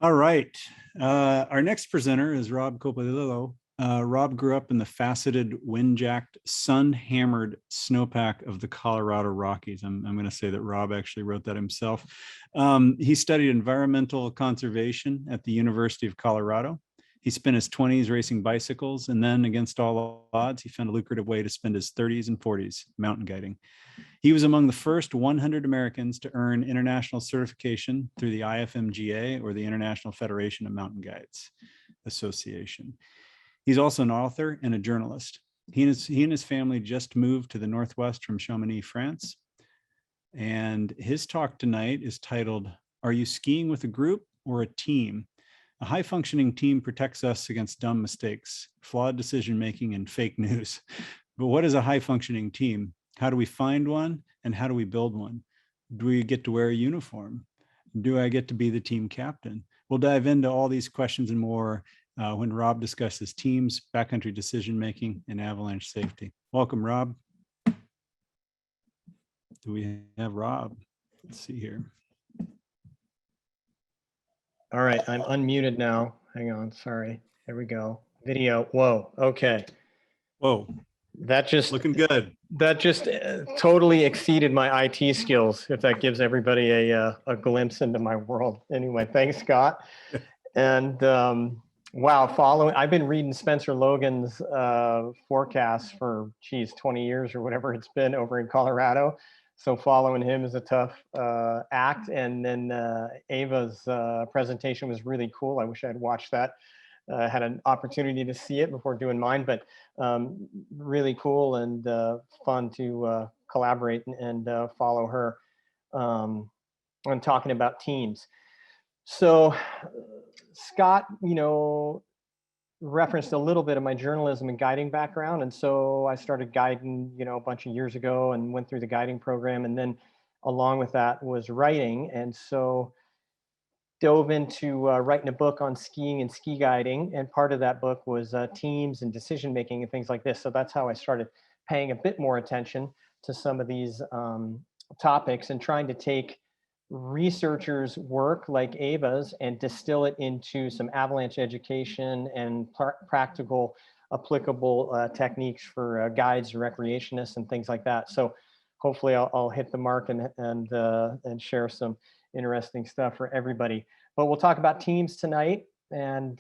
All right. Our next presenter is Rob Coppolillo. Rob grew up in the faceted, wind-jacked, sun-hammered snowpack of the Colorado Rockies. I'm going to say that Rob actually wrote that himself. He studied environmental conservation at the University of Colorado. He spent his 20s racing bicycles, and then, against all odds, he found a lucrative way to spend his 30s and 40s mountain guiding. He was among the first 100 Americans to earn international certification through the IFMGA, or the International Federation of Mountain Guides Association. He's also an author and a journalist. He and his family just moved to the Northwest from Chamonix, France. And his talk tonight is titled, "Are you skiing with a group or a team? A high-functioning team protects us against dumb mistakes, flawed decision-making, and fake news. But what is a high-functioning team? How do we find one, and how do we build one? Do we get to wear a uniform? Do I get to be the team captain?" We'll dive into all these questions and more when Rob discusses teams, backcountry decision-making, and avalanche safety. Welcome, Rob. Do we have Rob? Let's see here. All right, I'm unmuted now. Hang on, sorry. There we go. Video. Whoa. Okay. Whoa. That just looking good. That just totally exceeded my IT skills. If that gives everybody a glimpse into my world. Anyway, thanks, Scott. And wow, I've been reading Spencer Logan's forecast for 20 years or whatever it's been over in Colorado. So following him is a tough act. And then Ava's presentation was really cool. I wish I'd watched that. Had an opportunity to see it before doing mine, but really cool and fun to collaborate and follow her on talking about teams. So Scott, referenced a little bit of my journalism and guiding background. And so I started guiding, a bunch of years ago and went through the guiding program. And then along with that was writing. And so dove into writing a book on skiing and ski guiding. And part of that book was teams and decision-making and things like this. So that's how I started paying a bit more attention to some of these topics and trying to take researchers' work like Ava's and distill it into some avalanche education and practical applicable techniques for guides, recreationists, and things like that. So hopefully I'll hit the mark and share some interesting stuff for everybody. But we'll talk about teams tonight and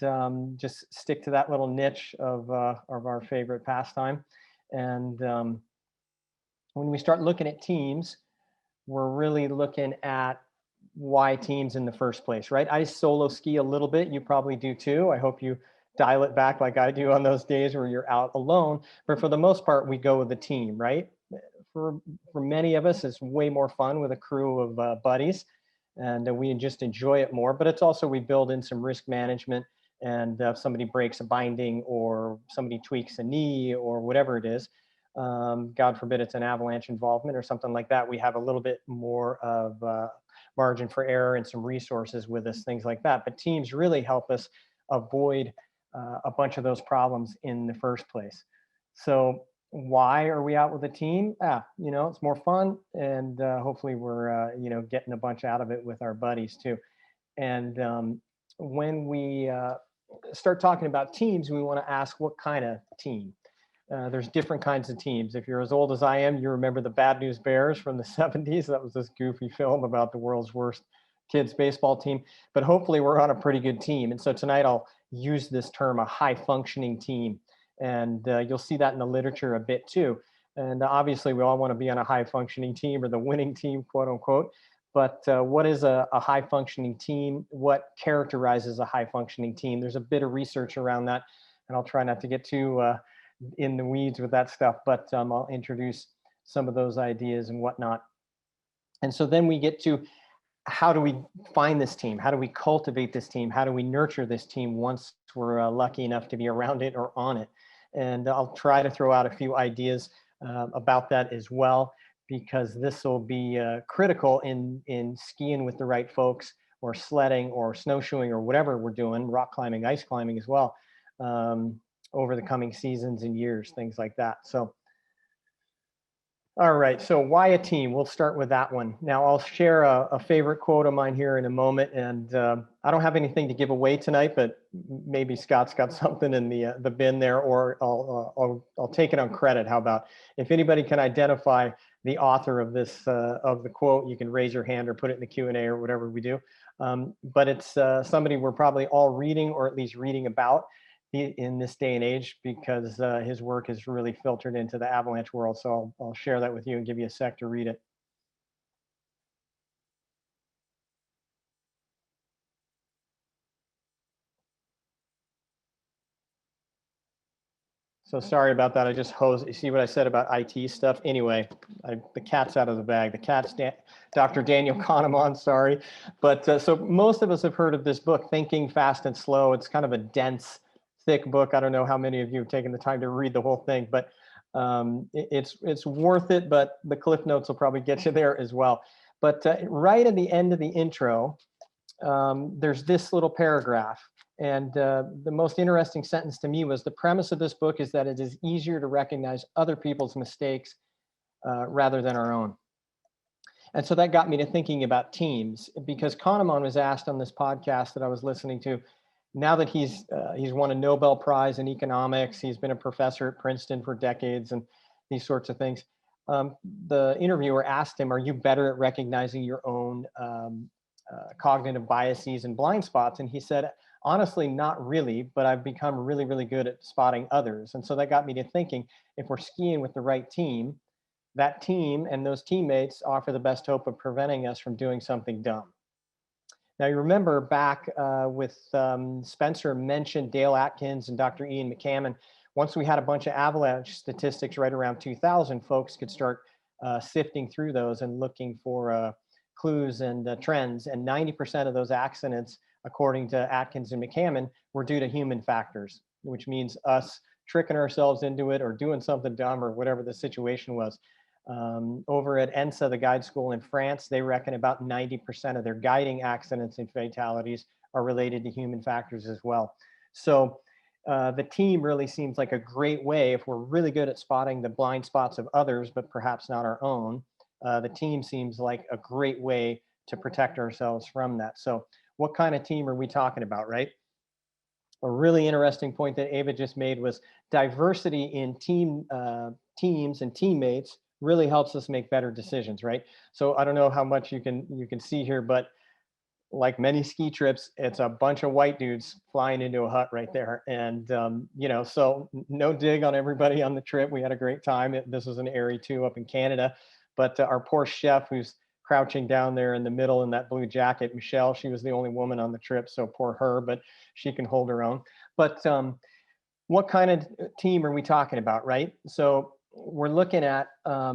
just stick to that little niche of our favorite pastime. And when we start looking at teams, we're really looking at why teams in the first place, right? I solo ski a little bit. You probably do too. I hope you dial it back like I do on those days where you're out alone. But for the most part, we go with a team, right? For many of us, it's way more fun with a crew of buddies, and we just enjoy it more. But it's also, we build in some risk management, and if somebody breaks a binding or somebody tweaks a knee or whatever it is, God forbid it's an avalanche involvement or something like that, we have a little bit more of margin for error and some resources with us, things like that. But teams really help us avoid a bunch of those problems in the first place. So why are we out with a team? It's more fun, and hopefully we're getting a bunch out of it with our buddies too. And when we start talking about teams, we want to ask, what kind of team? There's different kinds of teams. If you're as old as I am, you remember the Bad News Bears from the 70s. That was this goofy film about the world's worst kids baseball team. But hopefully we're on a pretty good team. And so tonight I'll use this term, a high functioning team. And you'll see that in the literature a bit too. And obviously we all want to be on a high functioning team, or the winning team, quote unquote. But what is a high functioning team? What characterizes a high functioning team? There's a bit of research around that, and I'll try not to get too in the weeds with that stuff, but I'll introduce some of those ideas and whatnot. And so then we get to, how do we find this team? How do we cultivate this team? How do we nurture this team once we're lucky enough to be around it or on it? And I'll try to throw out a few ideas about that as well, because this will be critical in skiing with the right folks, or sledding or snowshoeing or whatever we're doing, rock climbing, ice climbing as well, over the coming seasons and years, things like that. So All right, so why a team? We'll start with that one. Now, I'll share a favorite quote of mine here in a moment, and I don't have anything to give away tonight, but maybe Scott's got something in the bin there, or I'll take it on credit. How about if anybody can identify the author of this of the quote, you can raise your hand or put it in the Q&A or whatever we do. But it's somebody we're probably all reading, or at least reading about in this day and age, because his work is really filtered into the Avalanche world. So I'll share that with you and give you a sec to read it. So sorry about that. I just hosed. You see what I said about IT stuff? Anyway, the cat's out of the bag. The cat's Dr. Daniel Kahneman, sorry. But so most of us have heard of this book, Thinking Fast and Slow. It's kind of a dense, thick book. I don't know how many of you have taken the time to read the whole thing, but it's worth it. But the Cliff Notes will probably get you there as well. But right at the end of the intro, there's this little paragraph. And the most interesting sentence to me was, the premise of this book is that it is easier to recognize other people's mistakes rather than our own. And so that got me to thinking about teams, because Kahneman was asked on this podcast that I was listening to, now that he's won a Nobel Prize in economics, he's been a professor at Princeton for decades and these sorts of things. The interviewer asked him, are you better at recognizing your own cognitive biases and blind spots? And he said, honestly, not really, but I've become really, really good at spotting others. And so that got me to thinking, if we're skiing with the right team, that team and those teammates offer the best hope of preventing us from doing something dumb. Now, you remember back with Spencer mentioned Dale Atkins and Dr. Ian McCammon. Once we had a bunch of avalanche statistics right around 2000, folks could start sifting through those and looking for clues and trends. And 90% of those accidents, according to Atkins and McCammon, were due to human factors, which means us tricking ourselves into it or doing something dumb or whatever the situation was. Over at NSAW, the guide school in France, they reckon about 90% of their guiding accidents and fatalities are related to human factors as well. So the team really seems like a great way, if we're really good at spotting the blind spots of others, but perhaps not our own. The team seems like a great way to protect ourselves from that. So what kind of team are we talking about, right? A really interesting point that Ava just made was diversity in teams and teammates really helps us make better decisions, right? So I don't know how much you can see here, but like many ski trips, it's a bunch of white dudes flying into a hut right there. And, so no dig on everybody on the trip. We had a great time. This was an Airy 2 up in Canada, but our poor chef who's crouching down there in the middle in that blue jacket, Michelle, she was the only woman on the trip. So poor her, but she can hold her own. But what kind of team are we talking about, right? So we're looking at, a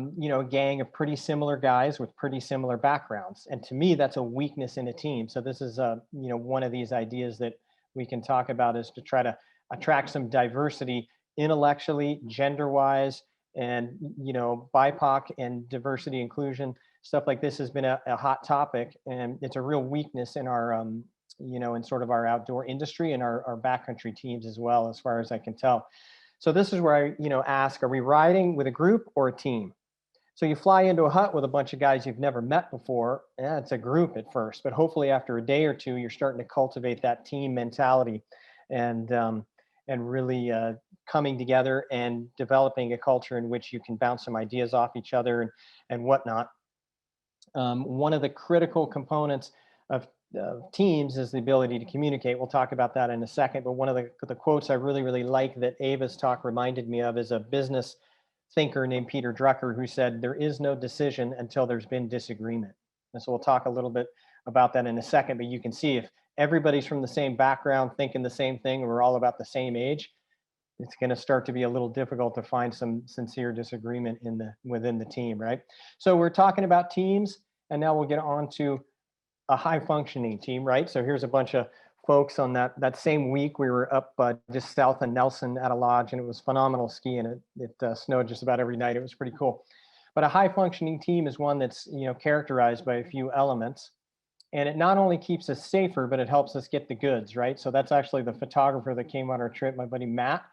gang of pretty similar guys with pretty similar backgrounds. And to me, that's a weakness in a team. So this is, one of these ideas that we can talk about, is to try to attract some diversity intellectually, gender-wise, and, BIPOC and diversity inclusion, stuff like this has been a hot topic. And it's a real weakness in our, in sort of our outdoor industry and our backcountry teams as well, as far as I can tell. So this is where I, ask, are we riding with a group or a team? So you fly into a hut with a bunch of guys you've never met before. Yeah, it's a group at first, but hopefully after a day or two, you're starting to cultivate that team mentality and really coming together and developing a culture in which you can bounce some ideas off each other and whatnot. One of the critical components of teams is the ability to communicate. We'll talk about that in a second, but one of the quotes I really, really like that Ava's talk reminded me of is a business thinker named Peter Drucker, who said, there is no decision until there's been disagreement. And so we'll talk a little bit about that in a second, but you can see if everybody's from the same background, thinking the same thing, and we're all about the same age, it's going to start to be a little difficult to find some sincere disagreement within the team, right? So we're talking about teams, and now we'll get on to a high functioning team, right? So here's a bunch of folks on that same week. We were up just south of Nelson at a lodge, and it was phenomenal skiing. It snowed just about every night. It was pretty cool. But a high functioning team is one that's characterized by a few elements, and it not only keeps us safer, but it helps us get the goods, right? So that's actually the photographer that came on our trip, my buddy Matt.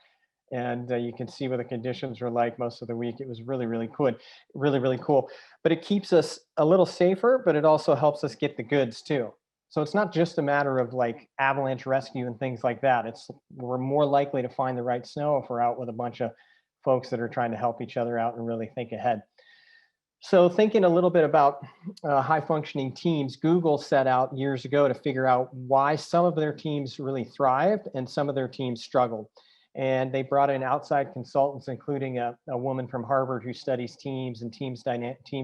And you can see what the conditions were like most of the week. It was really, really cool, really, really cool. But it keeps us a little safer, but it also helps us get the goods too. So it's not just a matter of like avalanche rescue and things like that. It's we're more likely to find the right snow if we're out with a bunch of folks that are trying to help each other out and really think ahead. So thinking a little bit about high functioning teams, Google set out years ago to figure out why some of their teams really thrived and some of their teams struggled. And they brought in outside consultants, including a woman from Harvard who studies teams and team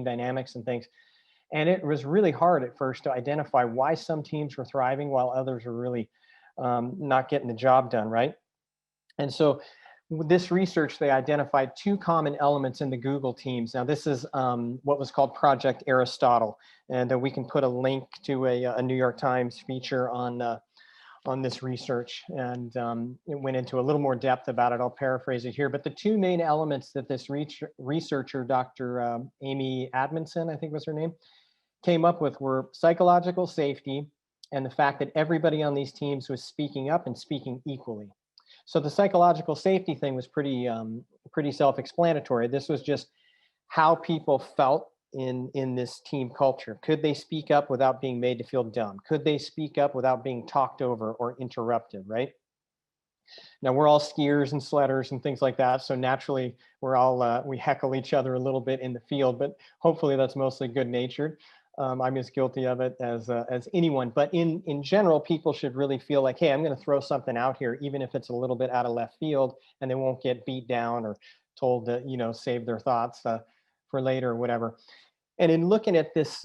dynamics and things. And it was really hard at first to identify why some teams were thriving while others were really not getting the job done, right? And so with this research, they identified two common elements in the Google teams. Now, this is what was called Project Aristotle, and we can put a link to a New York Times feature on this research, and it went into a little more depth about it. I'll paraphrase it here, but the two main elements that this researcher, Dr. Amy Admonson, I think was her name, came up with were psychological safety and the fact that everybody on these teams was speaking up and speaking equally. So the psychological safety thing was pretty self-explanatory. This was just how people felt in this team culture. Could they speak up without being made to feel dumb? Could they speak up without being talked over or interrupted, right? Now we're all skiers and sledders and things like that, so naturally we're all we heckle each other a little bit in the field, but hopefully that's mostly good natured. I'm as guilty of it as anyone, but in general, people should really feel like, hey, I'm going to throw something out here, even if it's a little bit out of left field, and they won't get beat down or told to save their thoughts for later or whatever. And in looking at this,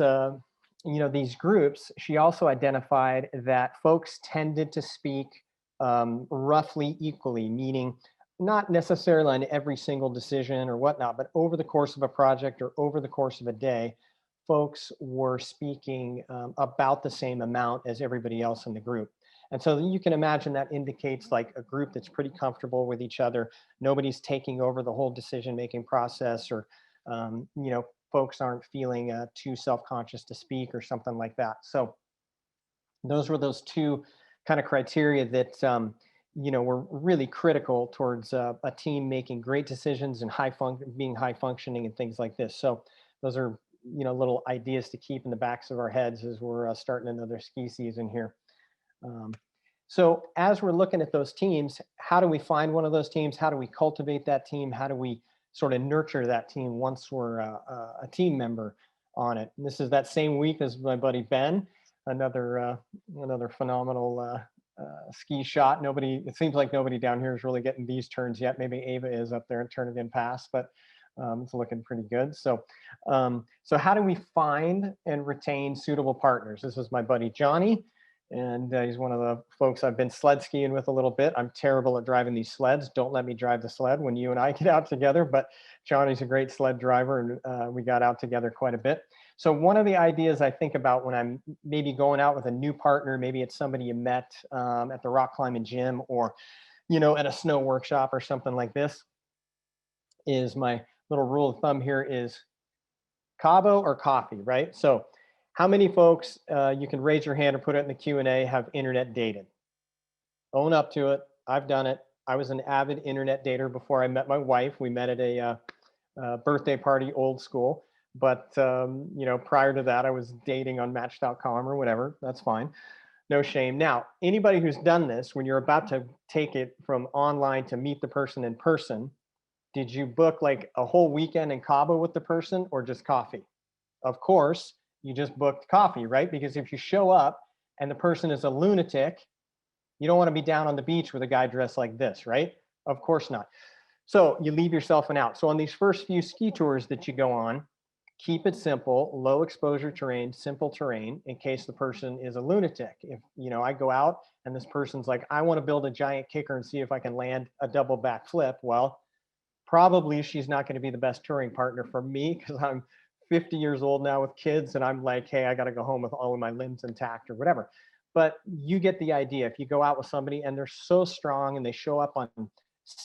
these groups, she also identified that folks tended to speak roughly equally, meaning not necessarily on every single decision or whatnot, but over the course of a project or over the course of a day, folks were speaking about the same amount as everybody else in the group. And so you can imagine that indicates like a group that's pretty comfortable with each other. Nobody's taking over the whole decision-making process, or folks aren't feeling too self-conscious to speak or something like that. So those were those two kind of criteria that were really critical towards a team making great decisions and being high functioning and things like this. So those are little ideas to keep in the backs of our heads as we're starting another ski season here. So as we're looking at those teams, how do we find one of those teams? How do we cultivate that team? How do we sort of nurture that team once we're a team member on it? And this is that same week as my buddy Ben, another phenomenal ski shot. It seems like nobody down here is really getting these turns yet. Maybe Ava is up there in Turnagain Pass, but it's looking pretty good. So how do we find and retain suitable partners? This was my buddy Johnny, and he's one of the folks I've been sled skiing with a little bit. I'm terrible at driving these sleds. Don't let me drive the sled when you and I get out together, but Johnny's a great sled driver, and we got out together quite a bit. So one of the ideas I think about when I'm maybe going out with a new partner, maybe it's somebody you met at the rock climbing gym, or at a snow workshop or something like this, is my little rule of thumb here is Cabo or coffee, right? So how many folks, you can raise your hand or put it in the Q&A, have internet dated? Own up to it. I've done it. I was an avid internet dater before I met my wife. We met at a birthday party, old school. But prior to that, I was dating on Match.com or whatever. That's fine. No shame. Now, anybody who's done this, when you're about to take it from online to meet the person in person, did you book like a whole weekend in Cabo with the person, or just coffee? Of course, you just booked coffee, right? Because if you show up and the person is a lunatic, you don't want to be down on the beach with a guy dressed like this, right? Of course not. So you leave yourself an out. So on these first few ski tours that you go on, keep it simple, low exposure terrain, simple terrain, in case the person is a lunatic. If I go out and this person's like, I want to build a giant kicker and see if I can land a double back flip, well, probably she's not going to be the best touring partner for me, because I'm 50 years old now with kids, and I'm like, hey, I got to go home with all of my limbs intact or whatever. But you get the idea. If you go out with somebody and they're so strong and they show up on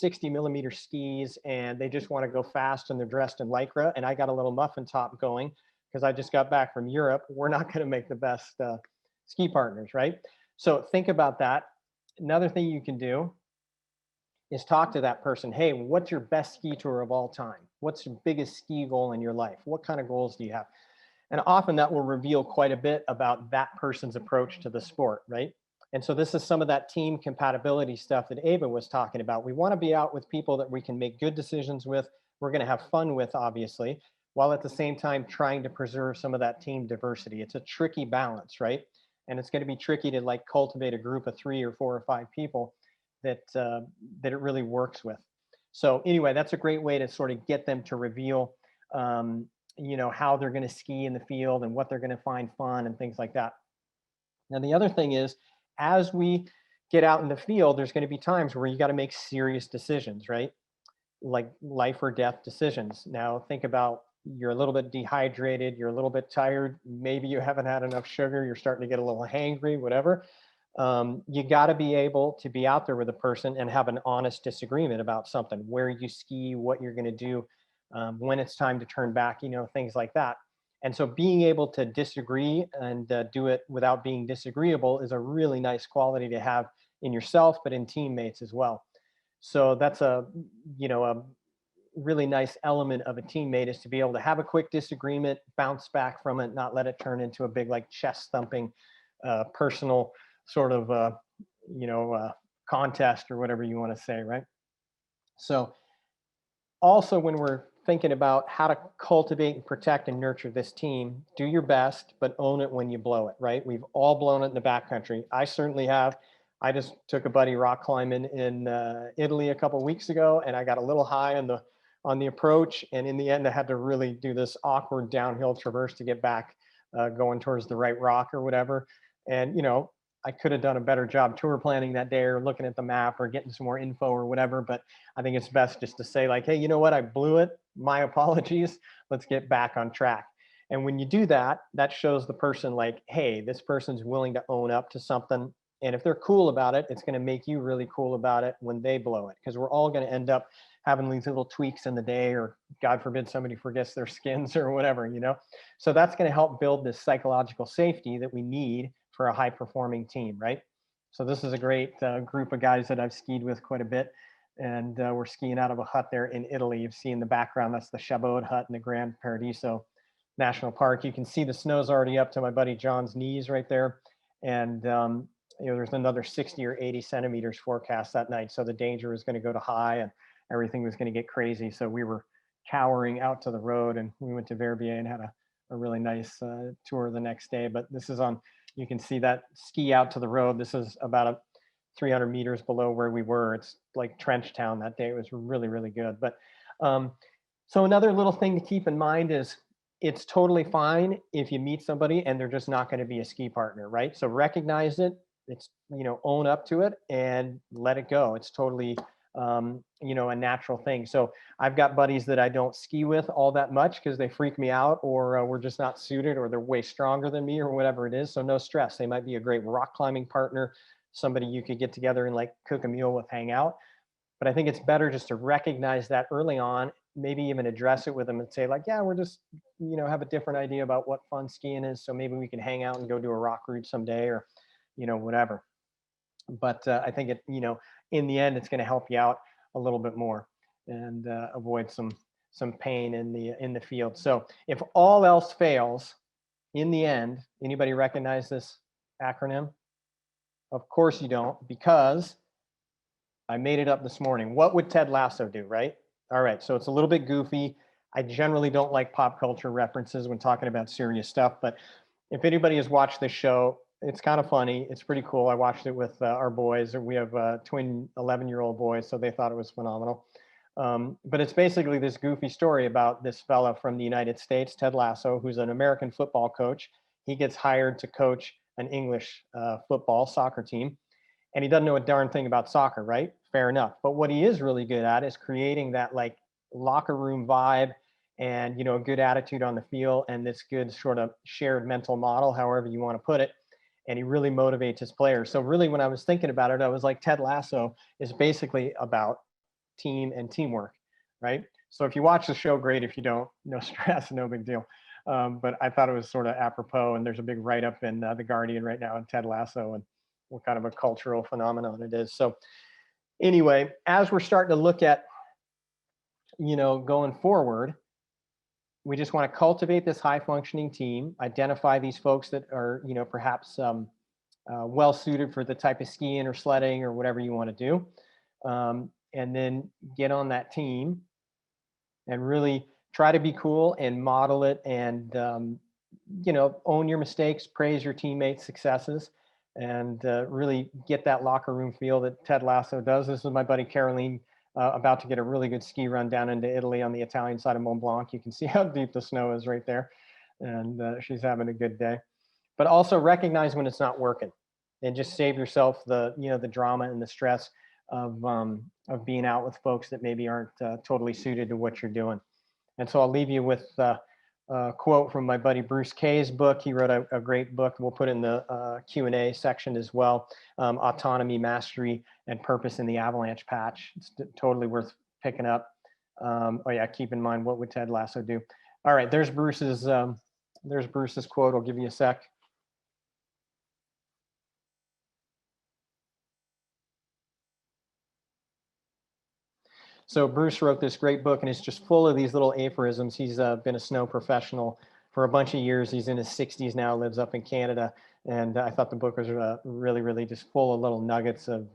60mm skis and they just want to go fast and they're dressed in Lycra, and I got a little muffin top going because I just got back from Europe, we're not going to make the best ski partners, right? So think about that. Another thing you can do is talk to that person. Hey, what's your best ski tour of all time? What's your biggest ski goal in your life? What kind of goals do you have? And often that will reveal quite a bit about that person's approach to the sport, right? And so this is some of that team compatibility stuff that Ava was talking about. We want to be out with people that we can make good decisions with, we're going to have fun with, obviously, while at the same time trying to preserve some of that team diversity. It's a tricky balance, right? And it's going to be tricky to like cultivate a group of 3 or 4 or 5 people that that it really works with. So anyway, that's a great way to sort of get them to reveal how they're going to ski in the field and what they're going to find fun and things like that. Now, the other thing is, as we get out in the field, there's going to be times where you got to make serious decisions, right? Like life or death decisions. Now, think about, you're a little bit dehydrated, you're a little bit tired, maybe you haven't had enough sugar, you're starting to get a little hangry, whatever. You got to be able to be out there with a person and have an honest disagreement about something, where you ski, what you're going to do, when it's time to turn back, things like that. And so being able to disagree and do it without being disagreeable is a really nice quality to have in yourself, but in teammates as well. So that's a really nice element of a teammate, is to be able to have a quick disagreement, bounce back from it, not let it turn into a big like chest thumping personal sort of contest or whatever you want to say, right? So also, when we're thinking about how to cultivate and protect and nurture this team, do your best, but own it when you blow it, right? We've all blown it in the backcountry. I certainly have. I just took a buddy rock climbing in Italy a couple of weeks ago, and I got a little high on the approach, and in the end, I had to really do this awkward downhill traverse to get back going towards the right rock or whatever. And I could have done a better job tour planning that day, or looking at the map, or getting some more info or whatever. But I think it's best just to say like, hey, you know what? I blew it. My apologies. Let's get back on track. And when you do that, that shows the person like, hey, this person's willing to own up to something. And if they're cool about it, it's going to make you really cool about it when they blow it. Because we're all going to end up having these little tweaks in the day, or God forbid somebody forgets their skins or whatever, So that's going to help build this psychological safety that we need for a high performing team, right? So this is a great group of guys that I've skied with quite a bit. And we're skiing out of a hut there in Italy. You've seen the background, that's the Chabot hut in the Grand Paradiso National Park. You can see the snow's already up to my buddy John's knees right there. And there's another 60 or 80 centimeters forecast that night. So the danger was going to go to high, and everything was going to get crazy. So we were cowering out to the road, and we went to Verbier and had a really nice tour the next day. But this is on, you can see that ski out to the road. This is about 300 meters below where we were. It's like trench town that day. It was really, really good. But so another little thing to keep in mind is, it's totally fine if you meet somebody and they're just not going to be a ski partner, right? So recognize it. It's, own up to it and let it go. It's totally, a natural thing. So I've got buddies that I don't ski with all that much because they freak me out, or we're just not suited, or they're way stronger than me, or whatever it is. So no stress. They might be a great rock climbing partner, somebody you could get together and like cook a meal with, hang out. But I think it's better just to recognize that early on, maybe even address it with them and say like, yeah, we're just, have a different idea about what fun skiing is. So maybe we can hang out and go do a rock route someday, or, whatever. But I think it, in the end, it's going to help you out a little bit more, and avoid some pain in the field. So if all else fails, in the end, anybody recognize this acronym? Of course you don't, because I made it up this morning. What would Ted Lasso do, right? All right, so it's a little bit goofy. I generally don't like pop culture references when talking about serious stuff, but if anybody has watched this show, it's kind of funny. It's pretty cool. I watched it with our boys. We have twin 11-year-old boys, so they thought it was phenomenal. But it's basically this goofy story about this fella from the United States, Ted Lasso, who's an American football coach. He gets hired to coach an English football soccer team, and he doesn't know a darn thing about soccer, right? Fair enough. But what he is really good at is creating that like locker room vibe, and a good attitude on the field, and this good sort of shared mental model, however you want to put it. And he really motivates his players. So really, when I was thinking about it, I was like, Ted Lasso is basically about team and teamwork, right? So if you watch the show, great. If you don't, no stress, no big deal. But I thought it was sort of apropos, and there's a big write-up in The Guardian right now on Ted Lasso and what kind of a cultural phenomenon it is. So Anyway, as we're starting to look at, going forward, we just want to cultivate this high functioning team, identify these folks that are, perhaps well suited for the type of skiing or sledding or whatever you want to do. And then get on that team and really try to be cool and model it, and own your mistakes, praise your teammates' successes, and really get that locker room feel that Ted Lasso does. This is my buddy Caroline, about to get a really good ski run down into Italy on the Italian side of Mont Blanc. You can see how deep the snow is right there, and she's having a good day. But also recognize when it's not working, and just save yourself the the drama and the stress of being out with folks that maybe aren't totally suited to what you're doing. And so I'll leave you with a quote from my buddy Bruce Kay's book. He wrote a great book. We'll put in the Q&A section as well. Autonomy, Mastery, and Purpose in the Avalanche Patch. It's totally worth picking up. Oh yeah, keep in mind, what would Ted Lasso do? All right, there's Bruce's quote. I'll give you a sec. So Bruce wrote this great book, and it's just full of these little aphorisms. He's been a snow professional for a bunch of years. He's in his 60s now, lives up in Canada. And I thought the book was really, really just full of little nuggets of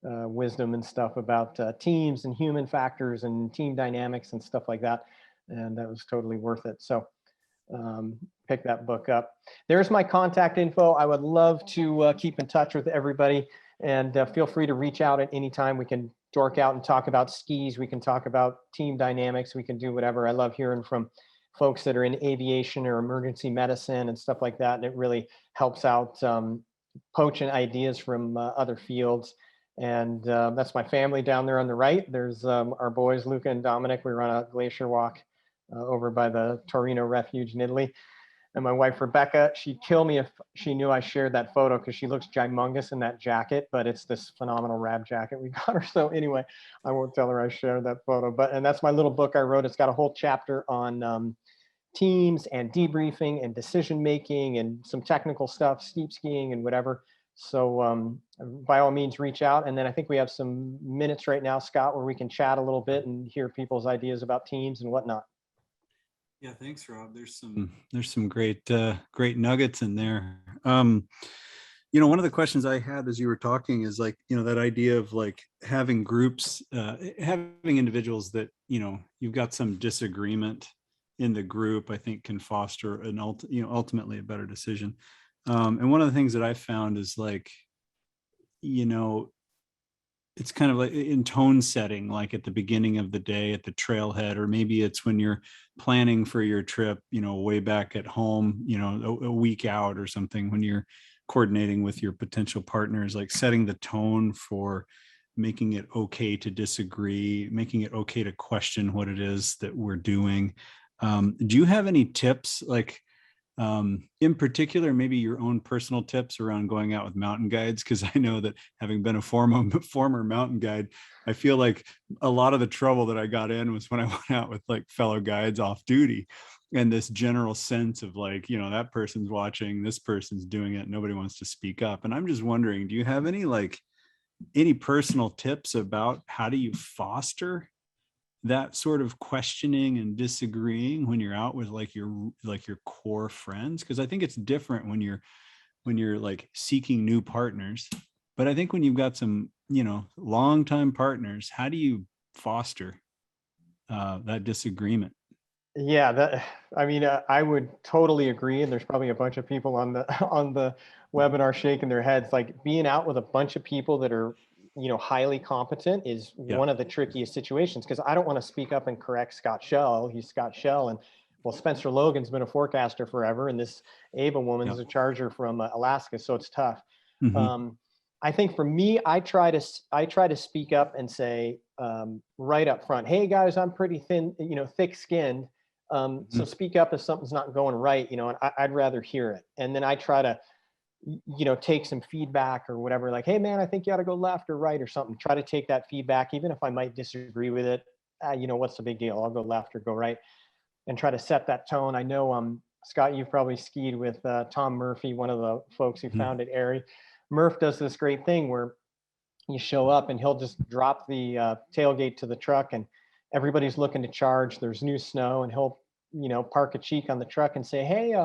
wisdom and stuff about teams and human factors and team dynamics and stuff like that. And that was totally worth it. So pick that book up. There's my contact info. I would love to keep in touch with everybody, and feel free to reach out at any time. We can dork out and talk about skis. We can talk about team dynamics. We can do whatever. I love hearing from folks that are in aviation or emergency medicine and stuff like that. And it really helps out poaching ideas from other fields. And that's my family down there on the right. There's our boys, Luca and Dominic. We run a glacier walk over by the Torino Refuge in Italy. And my wife, Rebecca, she'd kill me if she knew I shared that photo, because she looks ginormous in that jacket, but it's this phenomenal Rab jacket we got her. So anyway, I won't tell her I shared that photo. And that's my little book I wrote. It's got a whole chapter on teams and debriefing and decision making and some technical stuff, steep skiing and whatever. So by all means, reach out. And then I think we have some minutes right now, Scott, where we can chat a little bit and hear people's ideas about teams and whatnot. Yeah, thanks, Rob. There's some great nuggets in there. One of the questions I had as you were talking is like, that idea of like having groups, having individuals that, you've got some disagreement in the group, I think can foster an ultimately a better decision. And one of the things that I found is like, it's kind of like in tone setting, like at the beginning of the day at the trailhead, or maybe it's when you're planning for your trip, way back at home, a week out or something, when you're coordinating with your potential partners, like setting the tone for making it okay to disagree, making it okay to question what it is that we're doing. Do you have any tips, like, in particular, maybe your own personal tips around going out with mountain guides? Because I know that having been a former mountain guide, I feel like a lot of the trouble that I got in was when I went out with like fellow guides off duty, and this general sense of like, that person's watching, this person's doing it, nobody wants to speak up. And I'm just wondering, do you have any personal tips about how do you foster that sort of questioning and disagreeing when you're out with like your core friends? Because I think it's different when you're like seeking new partners, but I think when you've got some longtime partners, how do you foster that disagreement? Yeah, I would totally agree. And there's probably a bunch of people on the on the webinar shaking their heads. Like, being out with a bunch of people that are highly competent is one of the trickiest situations, because I don't want to speak up and correct Scott Shell. He's Scott Shell, and well, Spencer Logan's been a forecaster forever, and this Ava woman's a charger from Alaska, so it's tough. Mm-hmm. I think for me, I try to speak up and say right up front, hey guys, I'm pretty thin, thick-skinned. So speak up if something's not going right, and I'd rather hear it. And then I try to take some feedback or whatever, like, hey man, I think you ought to go left or right or something. Try to take that feedback, even if I might disagree with it. What's the big deal? I'll go left or go right, and try to set that tone. I know, Scott, you've probably skied with Tom Murphy, one of the folks who founded Airy. Murph does this great thing where you show up and he'll just drop the tailgate to the truck, and everybody's looking to charge. There's new snow, and he'll, park a cheek on the truck and say, "Hey,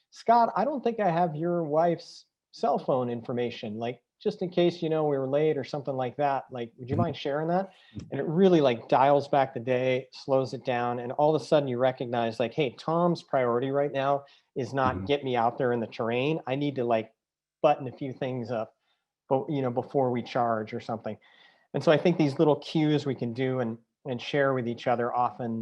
Scott, I don't think I have your wife's cell phone information. Like, just in case, we were late or something like that. Like, would you mind sharing that?" And it really like dials back the day, slows it down. And all of a sudden you recognize like, hey, Tom's priority right now is not get me out there in the terrain. I need to like button a few things up, but before we charge or something. And so I think these little cues we can do and share with each other often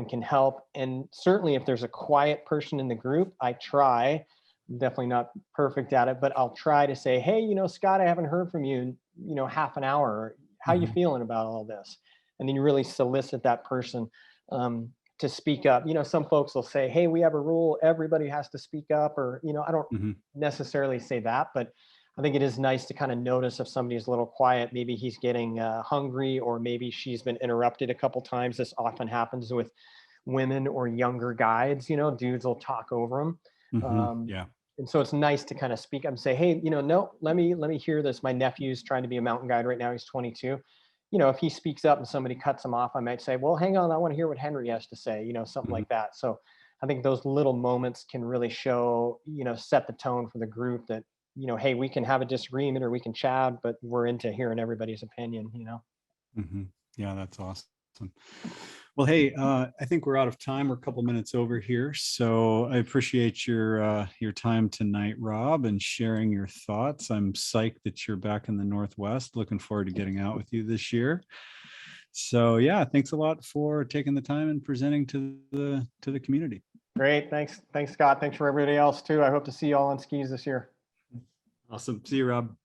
can help. And certainly if there's a quiet person in the group, I try. I'm definitely not perfect at it, but I'll try to say, "Hey, Scott, I haven't heard from you in half an hour. How you feeling about all this?" And then you really solicit that person to speak up. Some folks will say, "Hey, we have a rule, everybody has to speak up," or I don't necessarily say that, but I think it is nice to kind of notice if somebody's a little quiet. Maybe he's getting hungry, or maybe she's been interrupted a couple times. This often happens with women or younger guides. Dudes will talk over them. Yeah. And so it's nice to kind of speak up and say, "Hey, no, let me hear this. My nephew's trying to be a mountain guide right now. He's 22. If he speaks up and somebody cuts him off, I might say, 'Well, hang on, I want to hear what Henry has to say,' something like that." So I think those little moments can really show, set the tone for the group that, hey, we can have a disagreement or we can chat, but we're into hearing everybody's opinion. Yeah, that's awesome. Well, hey, I think we're out of time. We're a couple minutes over here, so I appreciate your time tonight, Rob, and sharing your thoughts. I'm psyched that you're back in the Northwest. Looking forward to getting out with you this year. So yeah, thanks a lot for taking the time and presenting to the community. Great. Thanks, Scott. Thanks for everybody else too. I hope to see you all on skis this year. Awesome. See you, Rob.